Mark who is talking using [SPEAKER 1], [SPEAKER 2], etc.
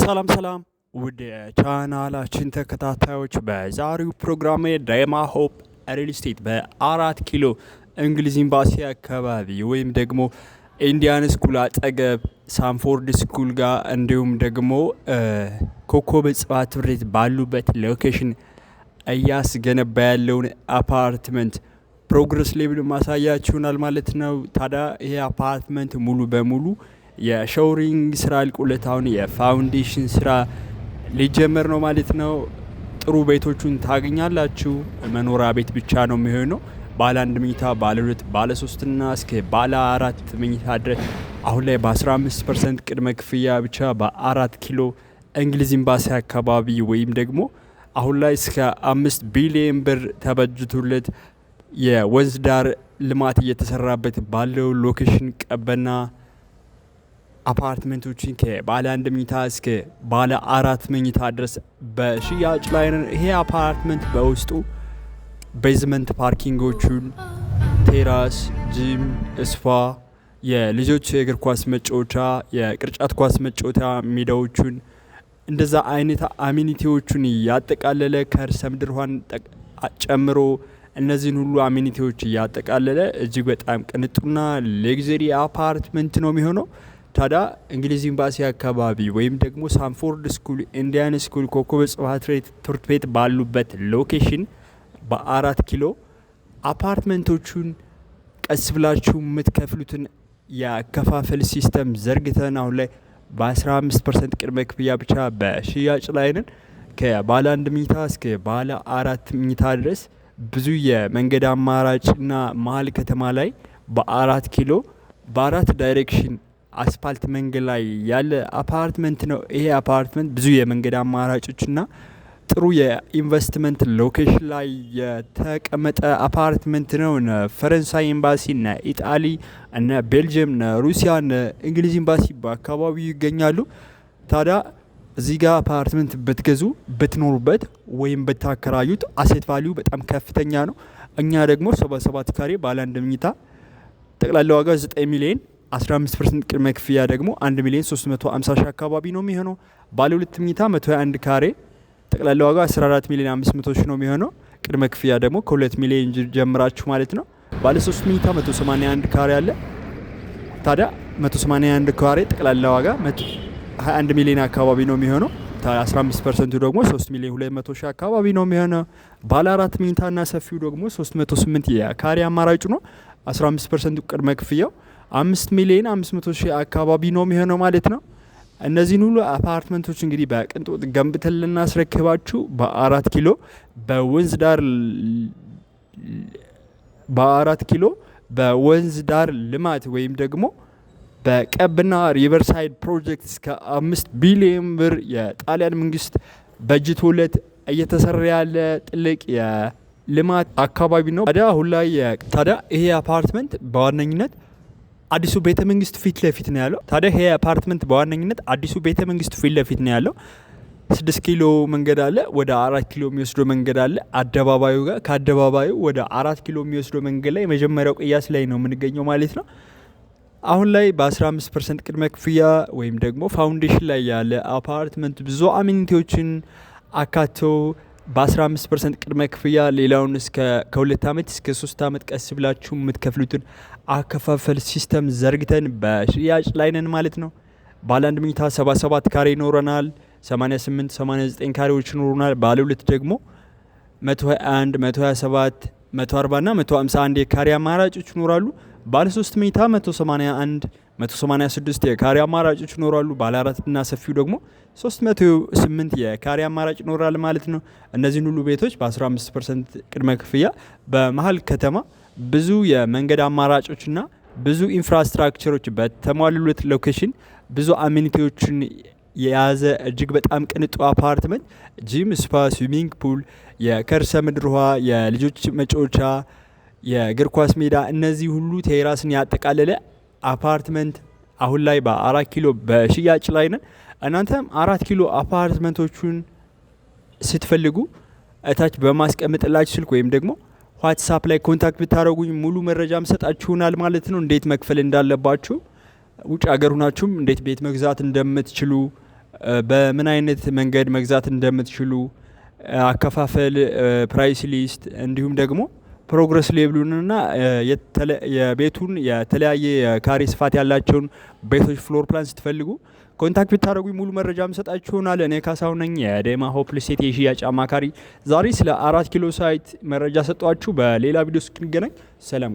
[SPEAKER 1] ሰላም ውድ ቻናላችን ተከታታዮች በዛሬው ፕሮግራሜ ዳይማ ሆፕ ሪል ስቴት በ4 ኪሎ እንግሊዝ ኤምባሲ አካባቢ ወይም ደግሞ ኢንዲያን ስኩል አጠገብ ሳንፎርድ ስኩል ጋር እንዲሁም ደግሞ ኮከብ ጽባት ትምህርት ባሉበት ሎኬሽን እያስገነባ ያለውን አፓርትመንት ፕሮግረስ ሌቭል ማሳያችሁናል ማለት ነው። ታዲያ ይሄ አፓርትመንት ሙሉ በሙሉ የሾሪንግ ስራ አልቆለት አሁን የፋውንዴሽን ስራ ሊጀመር ነው ማለት ነው። ጥሩ ቤቶቹን ታገኛላችሁ። መኖሪያ ቤት ብቻ ነው የሚሆነው። ባለ 1 መኝታ፣ ባለ 2፣ ባለ 3 እና እስከ ባለ 4 መኝታ ድረስ አሁን ላይ በ15% ቅድመ ክፍያ ብቻ በ4 ኪሎ እንግሊዝ ኤምባሲ አካባቢ ወይም ደግሞ አሁን ላይ እስከ 5 ቢሊዮን ብር ተበጅቶለት የወንዝ ዳር ልማት እየተሰራበት ባለው ሎኬሽን ቀበና አፓርትመንቶችን ከባለ 1 መኝታ እስከ ባለ 4 መኝታ ድረስ በሽያጭ ላይ ነው። ይሄ አፓርትመንት በውስጡ ቤዝመንት ፓርኪንጎቹን፣ ቴራስ፣ ጂም፣ ስፓ፣ የልጆች የእግር ኳስ መጫወቻ፣ የቅርጫት ኳስ መጫወቻ ሜዳዎቹን እንደዛ አይነት አሚኒቲዎቹን ያጠቃለለ ከርሰ ምድር ውሃን ጨምሮ እነዚህን ሁሉ አሚኒቲዎች ያጠቃለለ እጅግ በጣም ቅንጡና ሌግዘሪ አፓርትመንት ነው የሚሆነው። ታዲያ እንግሊዝ ኤምባሲ አካባቢ ወይም ደግሞ ሳንፎርድ ስኩል፣ ኢንዲያን ስኩል፣ ኮከብ ጽባት ትምህርት ቤት ባሉበት ሎኬሽን በ4 ኪሎ አፓርትመንቶቹን ቀስ ብላችሁ የምትከፍሉትን የአከፋፈል ሲስተም ዘርግተን አሁን ላይ በ15% ቅድመ ክፍያ ብቻ በሽያጭ ላይ ነን። ከባለ 1 መኝታ እስከ ባለ 4 መኝታ ድረስ ብዙ የመንገድ አማራጭና መሀል ከተማ ላይ በ4 ኪሎ በ4 ዳይሬክሽን አስፓልት መንገድ ላይ ያለ አፓርትመንት ነው። ይሄ አፓርትመንት ብዙ የመንገድ አማራጮችና ጥሩ የኢንቨስትመንት ሎኬሽን ላይ የተቀመጠ አፓርትመንት ነው። ፈረንሳይ ኤምባሲ፣ ኢጣሊ፣ ቤልጅየም፣ ሩሲያ፣ እንግሊዝ ኤምባሲ በአካባቢው ይገኛሉ። ታዲያ እዚህ ጋር አፓርትመንት ብትገዙ ብትኖሩበት ወይም ብታከራዩት አሴት ቫሊዩ በጣም ከፍተኛ ነው። እኛ ደግሞ 77 ካሬ ባለ 1 መኝታ ጠቅላላ ዋጋ 9 ሚሊዮን 15% ቅድመ ክፍያ ደግሞ 1 ሚሊዮን 350 ሺህ አካባቢ ነው የሚሆነው። ባለ 2 መኝታ 121 ካሬ ጠቅላላ ዋጋ 14 ሚሊዮን 500 ሺህ ነው የሚሆነው። ቅድመ ክፍያ ደግሞ ከ2 ሚሊዮን ጀምራችሁ ማለት ነው። ባለ 3 መኝታ 181 ካሬ አለ። ታዲያ 181 ካሬ ጠቅላላ ዋጋ 21 ሚሊዮን አካባቢ ነው የሚሆነው። 15% ደግሞ 3 ሚሊዮን 200 ሺህ አካባቢ ነው የሚሆነው። ባለ 4 መኝታና ሰፊው ደግሞ 308 የካሬ አማራጭ ነው። 15% ቅድመ ክፍያው 5 ሚሊዮን 500 ሺህ አካባቢ ነው የሚሆነው ማለት ነው። እነዚህን ሁሉ አፓርትመንቶች እንግዲህ በቅንጦት ገንብተን ልናስረክባችሁ በ4 ኪሎ በወንዝ ዳር በወንዝ ዳር ልማት ወይም ደግሞ በቀብና ሪቨርሳይድ ፕሮጀክት እስከ 5 ቢሊዮን ብር የጣሊያን መንግስት በጅቶለት እየተሰራ ያለ ጥልቅ የልማት አካባቢ ነው። ታዲያ ይሄ አፓርትመንት በዋነኝነት አዲሱ ቤተ መንግስት ፊት ለፊት ነው ያለው። ታዲያ ይሄ አፓርትመንት በዋነኝነት አዲሱ ቤተ መንግስት ፊት ለፊት ነው ያለው። 6 ኪሎ መንገድ አለ፣ ወደ 4 ኪሎ የሚወስደው መንገድ አለ። አደባባዩ ጋር ከአደባባዩ ወደ 4 ኪሎ የሚወስደው መንገድ ላይ የመጀመሪያው ቅያስ ላይ ነው የምንገኘው ማለት ነው። አሁን ላይ በ15% ቅድመ ክፍያ ወይም ደግሞ ፋውንዴሽን ላይ ያለ አፓርትመንት ብዙ አሚኒቲዎችን አካቶ በ15% ቅድመ ክፍያ ሌላውን ከ2 ዓመት እስከ 3 ዓመት ቀስ ብላችሁ የምትከፍሉትን አከፋፈል ሲስተም ዘርግተን በሽያጭ ላይ ነን ማለት ነው። ባለ 1 መኝታ 77 ካሬ ይኖረናል። 88፣ 89 ካሬዎች ይኖሩናል። ባለ 2 ደግሞ 121፣ 127፣ 140 እና 151 የካሬ አማራጮች ይኖራሉ። ባለ 3 መኝታ 181፣ 186 የካሬ አማራጮች ይኖራሉ። ባለ 4 እና ሰፊው ደግሞ 308 የካሬ አማራጭ ይኖራል ማለት ነው። እነዚህን ሁሉ ቤቶች በ15% ቅድመ ክፍያ በመሀል ከተማ ብዙ የመንገድ አማራጮችና ብዙ ኢንፍራስትራክቸሮች በተሟሉለት ሎኬሽን ብዙ አሚኒቲዎችን የያዘ እጅግ በጣም ቅንጡ አፓርትመንት ጂም፣ ስፓ፣ ስዊሚንግ ፑል፣ የከርሰ ምድር ውሃ፣ የልጆች መጫወቻ፣ የእግር ኳስ ሜዳ እነዚህ ሁሉ ቴራስን ያጠቃለለ አፓርትመንት አሁን ላይ በ4 ኪሎ በሽያጭ ላይ ነን። እናንተም 4 ኪሎ አፓርትመንቶቹን ስትፈልጉ እታች በማስቀምጥላችሁ ስልክ ወይም ደግሞ ዋትስአፕ ላይ ኮንታክት ብታደርጉኝ ሙሉ መረጃም ሰጣችሁናል ማለት ነው። እንዴት መክፈል እንዳለባችሁ ውጭ ሀገር ሆናችሁም እንዴት ቤት መግዛት እንደምትችሉ በምን አይነት መንገድ መግዛት እንደምትችሉ አከፋፈል፣ ፕራይስ ሊስት እንዲሁም ደግሞ ፕሮግረስ ሌብሉንና የቤቱን የተለያየ ካሬ ስፋት ያላቸውን ቤቶች ፍሎር ፕላን ስትፈልጉ ኮንታክት ብታደርጉኝ ሙሉ መረጃ ምሰጣችሁ ይሆናል። እኔ ካሳሁን ነኝ የዴማ ሆፕ ሪል የሽያጭ አማካሪ። ዛሬ ስለ 4 ኪሎ ሳይት መረጃ ሰጧችሁ። በሌላ ቪዲዮ እስክንገናኝ ሰላም።